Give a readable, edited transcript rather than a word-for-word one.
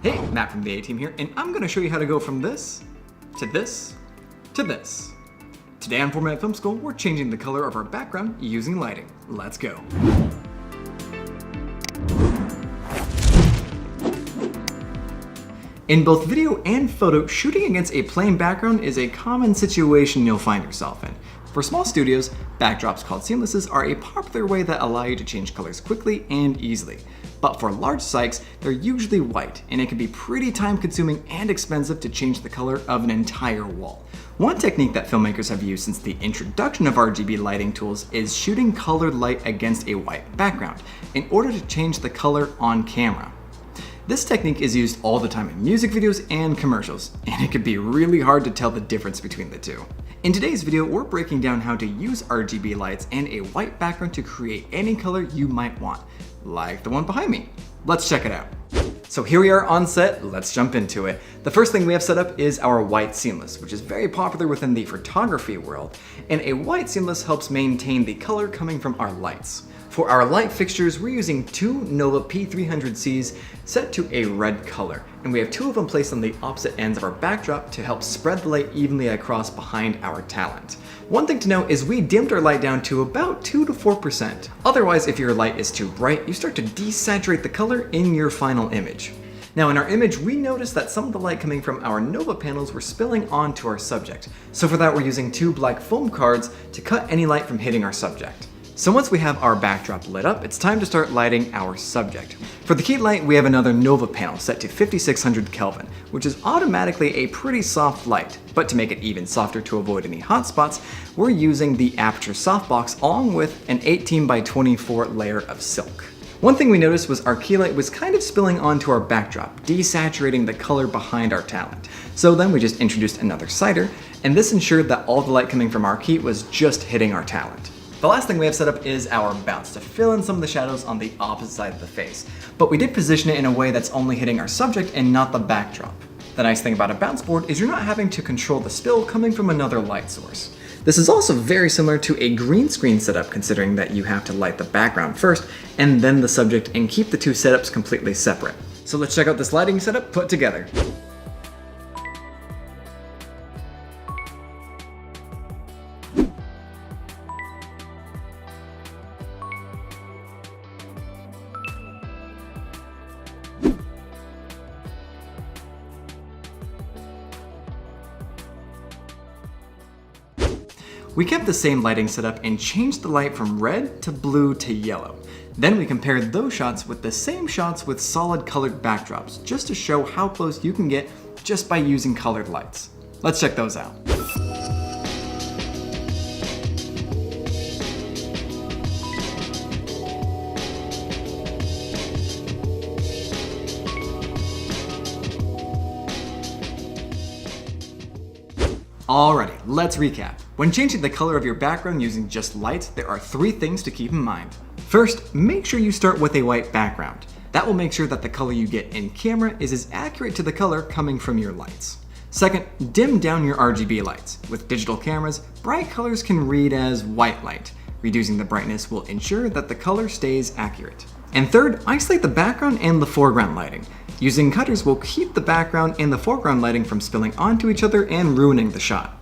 Hey, Matt from the A-Team here, and I'm going to show you how to go from this, to this, to this. Today on 4-Minute Film School, we're changing the color of our background using lighting. Let's go. In both video and photo, shooting against a plain background is a common situation you'll find yourself in. For small studios, backdrops called seamlesses are a popular way that allow you to change colors quickly and easily. But for large sites, they're usually white, and it can be pretty time-consuming and expensive to change the color of an entire wall. One technique that filmmakers have used since the introduction of RGB lighting tools is shooting colored light against a white background in order to change the color on camera. This technique is used all the time in music videos and commercials, and it can be really hard to tell the difference between the two. In today's video, we're breaking down how to use RGB lights and a white background to create any color you might want, like the one behind me. Let's check it out. So here we are on set, let's jump into it. The first thing we have set up is our white seamless, which is very popular within the photography world, and a white seamless helps maintain the color coming from our lights. For our light fixtures, we're using two Nova P300Cs set to a red color, and we have two of them placed on the opposite ends of our backdrop to help spread the light evenly across behind our talent. One thing to note is we dimmed our light down to about 2 to 4%. Otherwise, if your light is too bright, you start to desaturate the color in your final image. Now in our image, we noticed that some of the light coming from our Nova panels were spilling onto our subject. So for that, we're using two black foam cards to cut any light from hitting our subject. So once we have our backdrop lit up, it's time to start lighting our subject. For the key light, we have another Nova panel set to 5600 Kelvin, which is automatically a pretty soft light. But to make it even softer to avoid any hot spots, we're using the Aperture softbox along with an 18 by 24 layer of silk. One thing we noticed was our key light was kind of spilling onto our backdrop, desaturating the color behind our talent. So then we just introduced another cider, and this ensured that all the light coming from our key was just hitting our talent. The last thing we have set up is our bounce to fill in some of the shadows on the opposite side of the face, but we did position it in a way that's only hitting our subject and not the backdrop. The nice thing about a bounce board is you're not having to control the spill coming from another light source. This is also very similar to a green screen setup, considering that you have to light the background first and then the subject and keep the two setups completely separate. So let's check out this lighting setup put together. We kept the same lighting setup and changed the light from red to blue to yellow. Then we compared those shots with the same shots with solid colored backdrops, just to show how close you can get just by using colored lights. Let's check those out. Alrighty, let's recap. When changing the color of your background using just lights, there are 3 things to keep in mind. First, make sure you start with a white background. That will make sure that the color you get in camera is as accurate to the color coming from your lights. Second, dim down your RGB lights. With digital cameras, bright colors can read as white light. Reducing the brightness will ensure that the color stays accurate. And third, isolate the background and the foreground lighting. Using cutters will keep the background and the foreground lighting from spilling onto each other and ruining the shot.